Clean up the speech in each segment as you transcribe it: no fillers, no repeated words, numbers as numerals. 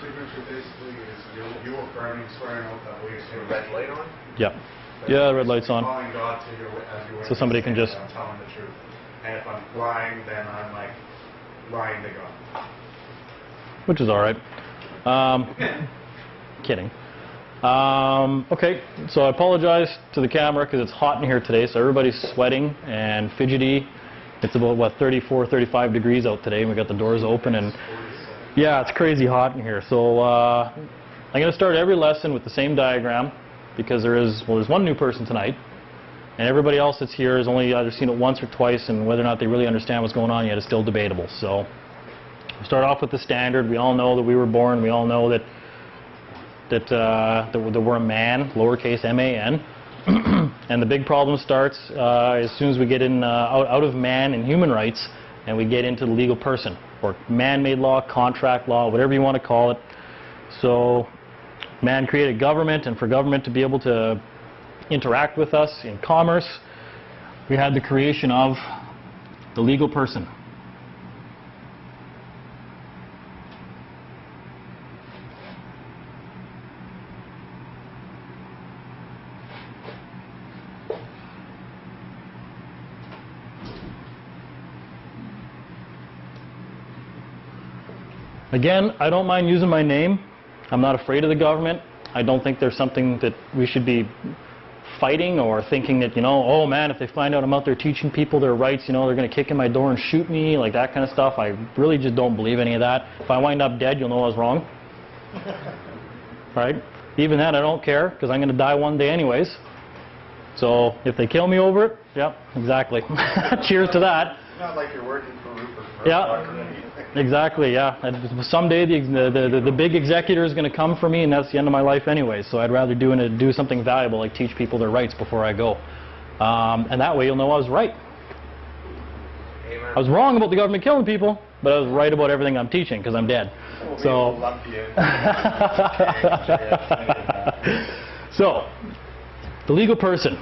signature basically is you affirming, swearing out that way. Is your red light on? Yeah. Yeah, the red light's on. Calling God to your, as you so somebody can just... I'm telling the truth. And if I'm lying, then I'm like lying to God. Which is all right. Kidding. Okay, so I apologize to the camera because it's hot in here today, so everybody's sweating and fidgety. It's about, what, 34, 35 degrees out today, and we got the doors open, and yeah, it's crazy hot in here. So I'm going to start every lesson with the same diagram because there's one new person tonight, and everybody else that's here has only either seen it once or twice, and whether or not they really understand what's going on yet is still debatable. So we start off with the standard. We all know that we were born. We all know that we're a man, lowercase M-A-N. And the big problem starts as soon as we get out of man and human rights and we get into the legal person, or man-made law, contract law, whatever you want to call it. So man created government, and for government to be able to interact with us in commerce, we had the creation of the legal person. Again, I don't mind using my name. I'm not afraid of the government. I don't think there's something that we should be fighting or thinking that, oh man, if they find out I'm out there teaching people their rights, they're going to kick in my door and shoot me, like that kind of stuff. I really just don't believe any of that. If I wind up dead, you'll know I was wrong. Right? Even that, I don't care, because I'm going to die one day anyways. So if they kill me over it, yep, exactly. Cheers to that. It's not like you're working for Rupert. Yeah. Exactly, yeah. And someday the big executor is going to come for me, and that's the end of my life anyway. So I'd rather do something valuable, like teach people their rights before I go. And that way you'll know I was right. Amen. I was wrong about the government killing people, but I was right about everything I'm teaching because I'm dead. So, so, the legal person,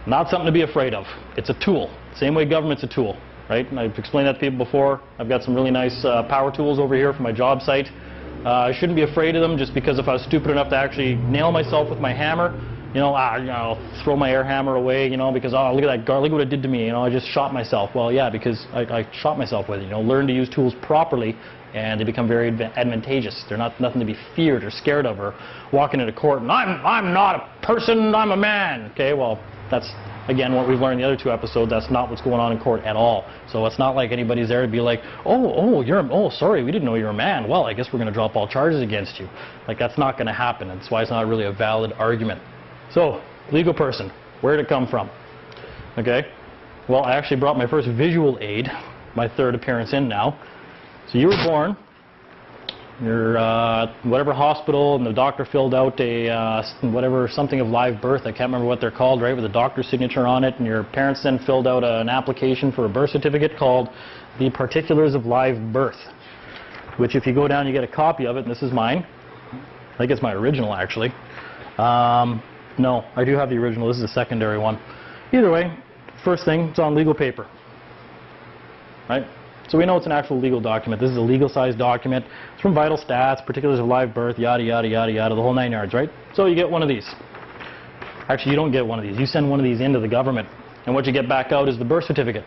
not something to be afraid of. It's a tool. Same way government's a tool. Right? And I've explained that to people before. I've got some really nice power tools over here for my job site. I shouldn't be afraid of them just because if I was stupid enough to actually nail myself with my hammer, I'll throw my air hammer away, because, oh, look at that, look what it did to me, I just shot myself. Well, yeah, because I shot myself with it. Learn to use tools properly, and they become very advantageous. They're nothing to be feared or scared of, or walking into court and I'm not a person, I'm a man. Okay, well, that's, again, what we've learned in the other two episodes, that's not what's going on in court at all. So it's not like anybody's there to be like, oh, sorry, we didn't know you're a man. Well, I guess we're going to drop all charges against you. Like, that's not going to happen. That's why it's not really a valid argument. So, legal person, where did it come from? Okay, well, I actually brought my first visual aid, my third appearance in now. So you were born. You're whatever hospital, and the doctor filled out a something of live birth. I can't remember what they're called, right, with a doctor's signature on it. And your parents then filled out an application for a birth certificate called the Particulars of Live Birth, which if you go down, you get a copy of it. And this is mine. I think it's my original, actually. No, I do have the original. This is a secondary one. Either way, first thing, it's on legal paper, right? So we know it's an actual legal document. This is a legal-sized document. It's from Vital Stats, Particulars of Live Birth, yada, yada, yada, yada, the whole 9 yards, right? So you get one of these. Actually, you don't get one of these. You send one of these into the government, and what you get back out is the birth certificate.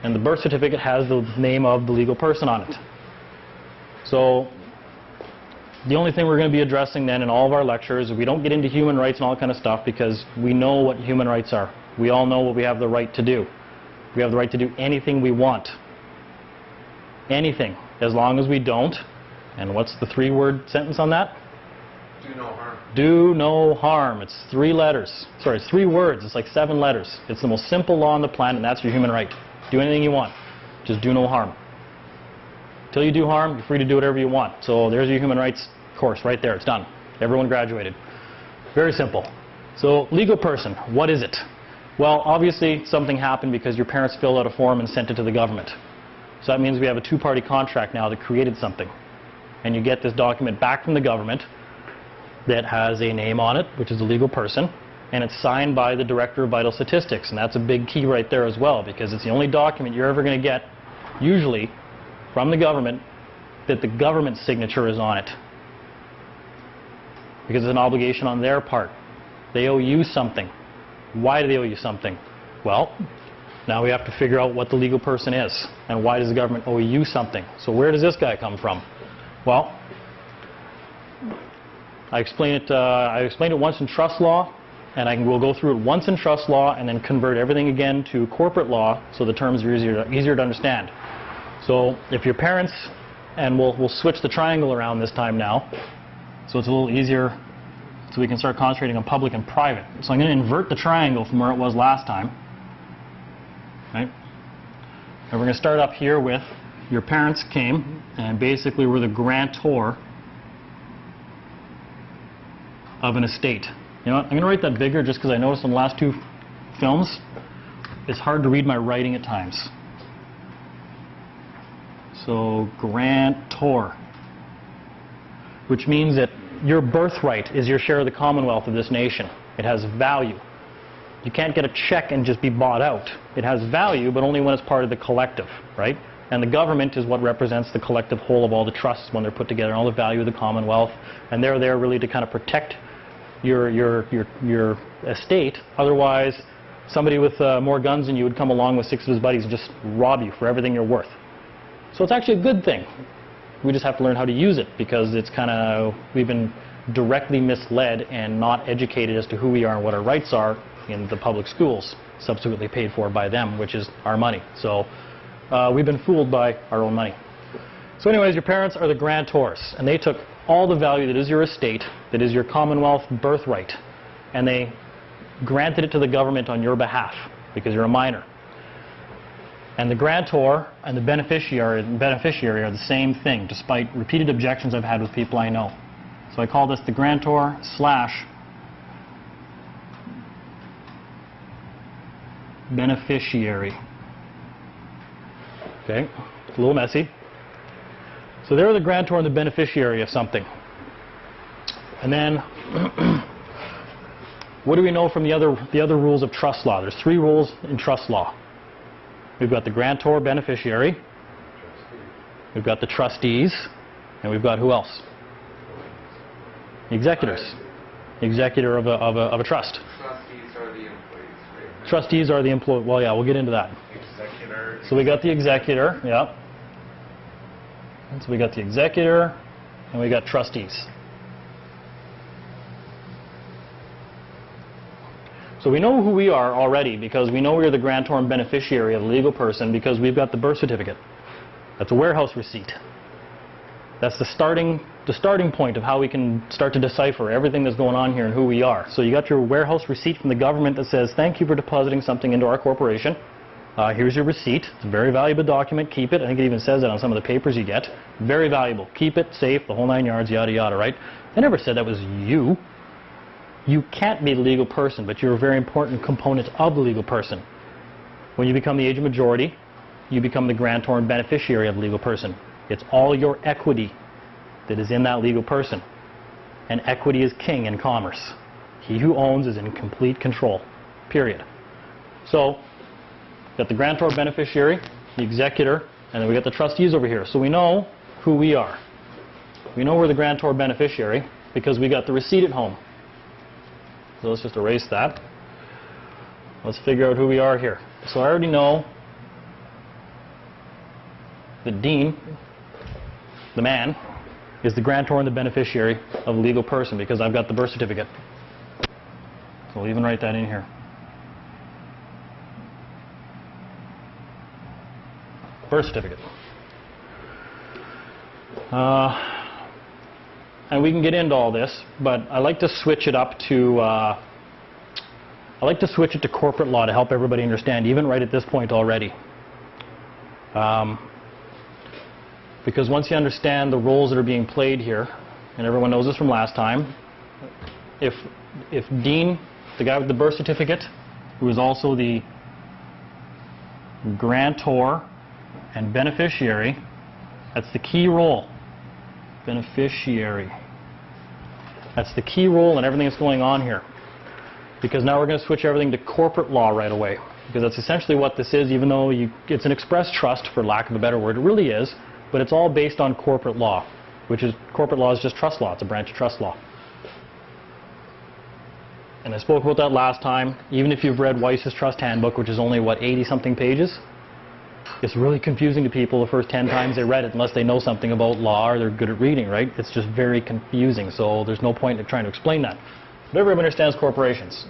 And the birth certificate has the name of the legal person on it. So the only thing we're going to be addressing then in all of our lectures is we don't get into human rights and all that kind of stuff because we know what human rights are. We all know what we have the right to do. We have the right to do anything we want. Anything, as long as we don't, and what's the 3-word sentence on that? Do no harm. Do no harm. It's 3 letters. Sorry, it's 3 words. It's like 7 letters. It's the most simple law on the planet, and that's your human right. Do anything you want. Just do no harm. Until you do harm, you're free to do whatever you want. So there's your human rights course right there. It's done. Everyone graduated. Very simple. So legal person, what is it? Well, obviously something happened because your parents filled out a form and sent it to the government. So that means we have a 2-party contract now that created something. And you get this document back from the government that has a name on it, which is the legal person, and it's signed by the Director of Vital Statistics. And that's a big key right there as well, because it's the only document you're ever going to get, usually, from the government that the government's signature is on it. Because it's an obligation on their part. They owe you something. Why do they owe you something? Well, now we have to figure out what the legal person is. And why does the government owe you something? So where does this guy come from? Well, I explained it once in trust law, and we'll go through it once in trust law and then convert everything again to corporate law so the terms are easier to understand. So if your parents, and we'll switch the triangle around this time now, so it's a little easier so we can start concentrating on public and private. So I'm going to invert the triangle from where it was last time. Right? And we're going to start up here with your parents came and basically were the grantor of an estate. You know what? I'm going to write that bigger just because I noticed in the last two films it's hard to read my writing at times. So grantor, which means that your birthright is your share of the commonwealth of this nation. It has value. You can't get a check and just be bought out. It has value, but only when it's part of the collective, right? And the government is what represents the collective whole of all the trusts when they're put together, and all the value of the commonwealth. And they're there really to kind of protect your estate. Otherwise, somebody with more guns than you would come along with 6 of his buddies and just rob you for everything you're worth. So it's actually a good thing. We just have to learn how to use it because it's kind of, we've been directly misled and not educated as to who we are and what our rights are in the public schools, subsequently paid for by them, which is our money. So we've been fooled by our own money. So anyways, your parents are the grantors, and they took all the value that is your estate, that is your commonwealth birthright, and they granted it to the government on your behalf because you're a minor. And the grantor and the beneficiary are the same thing, despite repeated objections I've had with people I know. So I call this the grantor slash beneficiary. Okay, it's a little messy. So they're the grantor and the beneficiary of something. And then, what do we know from the other rules of trust law? There's 3 rules in trust law. We've got the grantor beneficiary, we've got the trustees, and we've got who else? The executors. The executor of a trust. Trustees are the employees, right? Trustees are the employees. Well, yeah, we'll get into that. Executor. So we got the executor, yeah. And so we got the executor, and we got trustees. So we know who we are already because we know we're the grantor and beneficiary of the legal person because we've got the birth certificate. That's a warehouse receipt. That's the starting point of how we can start to decipher everything that's going on here and who we are. So you got your warehouse receipt from the government that says, thank you for depositing something into our corporation. Here's your receipt. It's a very valuable document. Keep it. I think it even says that on some of the papers you get. Very valuable. Keep it safe, the whole 9 yards, yada, yada, right? They never said that was you. You can't be the legal person, but you're a very important component of the legal person. When you become the age of majority, you become the grantor and beneficiary of the legal person. It's all your equity that is in that legal person. And equity is king in commerce. He who owns is in complete control, period. So, got the grantor beneficiary, the executor, and then we got the trustees over here. So we know who we are. We know we're the grantor beneficiary because we got the receipt at home. So let's just erase that. Let's figure out who we are here. So I already know the dean, the man, is the grantor and the beneficiary of a legal person because I've got the birth certificate. So we'll even write that in here. Birth certificate. And we can get into all this, but I like to switch it up to corporate law to help everybody understand, even right at this point already. Because once you understand the roles that are being played here, and everyone knows this from last time, if Dean, the guy with the birth certificate, who is also the grantor and beneficiary, that's the key role. Beneficiary. That's the key role in everything that's going on here. Because now we're going to switch everything to corporate law right away. Because that's essentially what this is, even though it's an express trust, for lack of a better word. It really is. but it's all based on corporate law, which is, corporate law is just trust law. It's a branch of trust law. And I spoke about that last time. Even if you've read Weiss's Trust Handbook, which is only, what, 80-something pages, it's really confusing to people the first 10 times they read it, unless they know something about law or they're good at reading, right? It's just very confusing, so there's no point in trying to explain that. But everybody understands corporations.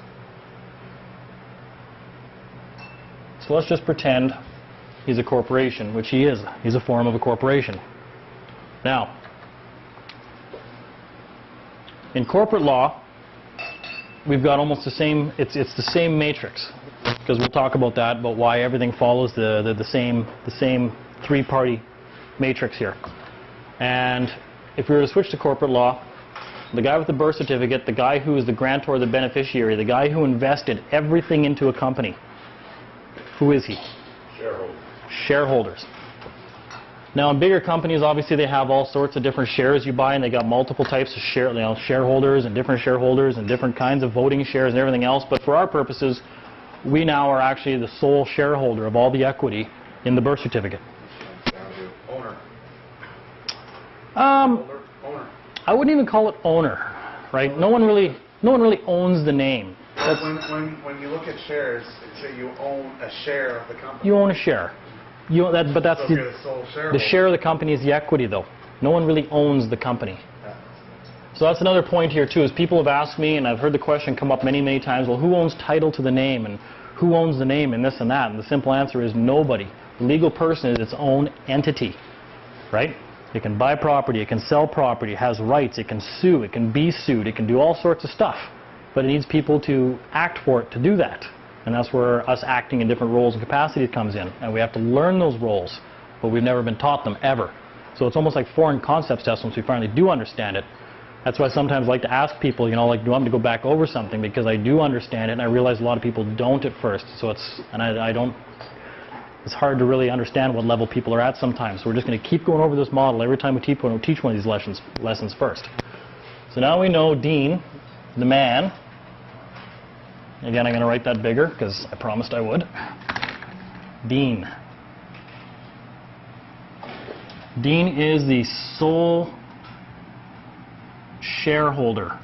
So let's just pretend he's a corporation, which he is. He's a form of a corporation. Now, in corporate law, we've got almost the same, it's the same matrix, because we'll talk about that, about why everything follows the same three-party matrix here. And if we were to switch to corporate law, the guy with the birth certificate, the guy who is the grantor, the beneficiary, the guy who invested everything into a company, who is he? Shareholders. Shareholders. Now, in bigger companies, obviously, they have all sorts of different shares you buy, and they got multiple types of shareholders and different kinds of voting shares and everything else. But for our purposes, we now are actually the sole shareholder of all the equity in the birth certificate. Owner. Owner. I wouldn't even call it owner, right? No one really owns the name. When you look at shares, say you own a share of the company. You own a share. But that's So if you're the sole shareholder. the share of the company is the equity, though. No one really owns the company. Yeah. So that's another point here, too, is people have asked me, and I've heard the question come up many, many times, well, who owns title to the name, and who owns the name, and this and that? And the simple answer is nobody. The legal person is its own entity, right? It can buy property, it can sell property, it has rights, it can sue, it can be sued, it can do all sorts of stuff. But it needs people to act for it to do that. And that's where us acting in different roles and capacities comes in. And we have to learn those roles, but we've never been taught them, ever. So it's almost like foreign concepts to us once we finally do understand it. That's why I sometimes like to ask people, you know, like, do you want me to go back over something? Because I do understand it, and I realize a lot of people don't at first. So it's it's hard to really understand what level people are at sometimes. So we're just going to keep going over this model every time we teach one of these lessons first. So now we know Dean, the man. Again, I'm going to write that bigger because I promised I would. Dean. Dean is the sole shareholder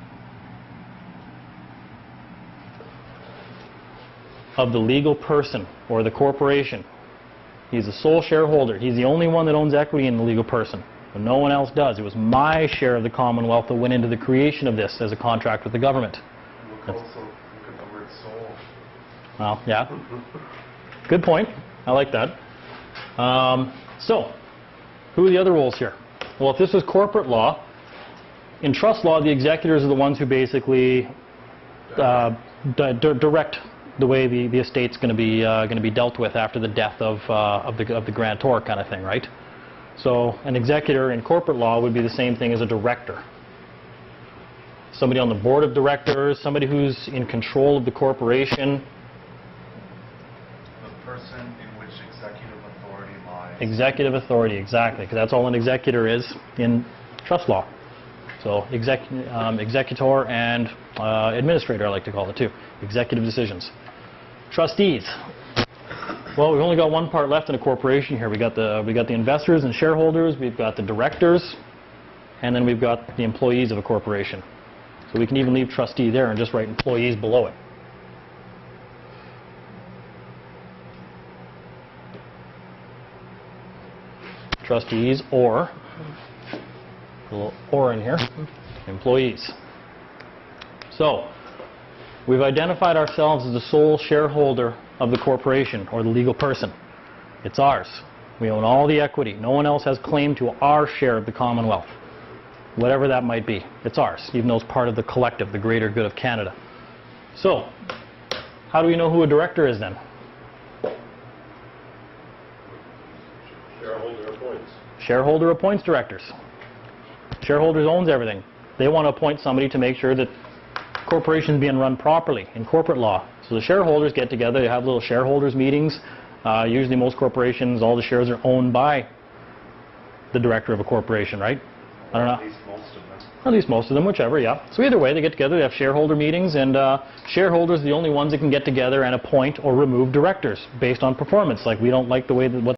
of the legal person or the corporation. He's the sole shareholder. He's the only one that owns equity in the legal person. But no one else does. It was my share of the Commonwealth that went into the creation of this as a contract with the government. Look at the word soul. Well, yeah. Good point. I like that. So, who are the other roles here? Well, if this was corporate law, in trust law, the executors are the ones who basically direct the way the estate's going to be dealt with after the death of the grantor, kind of thing, right? So, an executor in corporate law would be the same thing as a director. Somebody on the board of directors, somebody who's in control of the corporation. The person in which executive authority lies. Executive authority, exactly, because that's all an executor is in trust law. So executor and administrator, I like to call it too. Executive decisions. Trustees. Well, we've only got one part left in a corporation here. We got the investors and shareholders. We've got the directors, and then we've got the employees of a corporation. So we can even leave trustee there and just write employees below it. Trustees or, a little or in here, employees. So, we've identified ourselves as the sole shareholder of the corporation or the legal person. It's ours. We own all the equity. No one else has claim to our share of the Commonwealth. Whatever that might be, it's ours, even though it's part of the collective, the greater good of Canada. So, how do we know who a director is then? Shareholder appoints. Shareholder appoints directors. Shareholders owns everything. They want to appoint somebody to make sure that corporations being run properly in corporate law. So the shareholders get together, they have little shareholders meetings. Usually most corporations, all the shares are owned by the director of a corporation, right? I don't know. At least most of them. At least most of them, whichever, yeah. So either way, they get together, they have shareholder meetings, and shareholders are the only ones that can get together and appoint or remove directors based on performance. Like, we don't like the way that what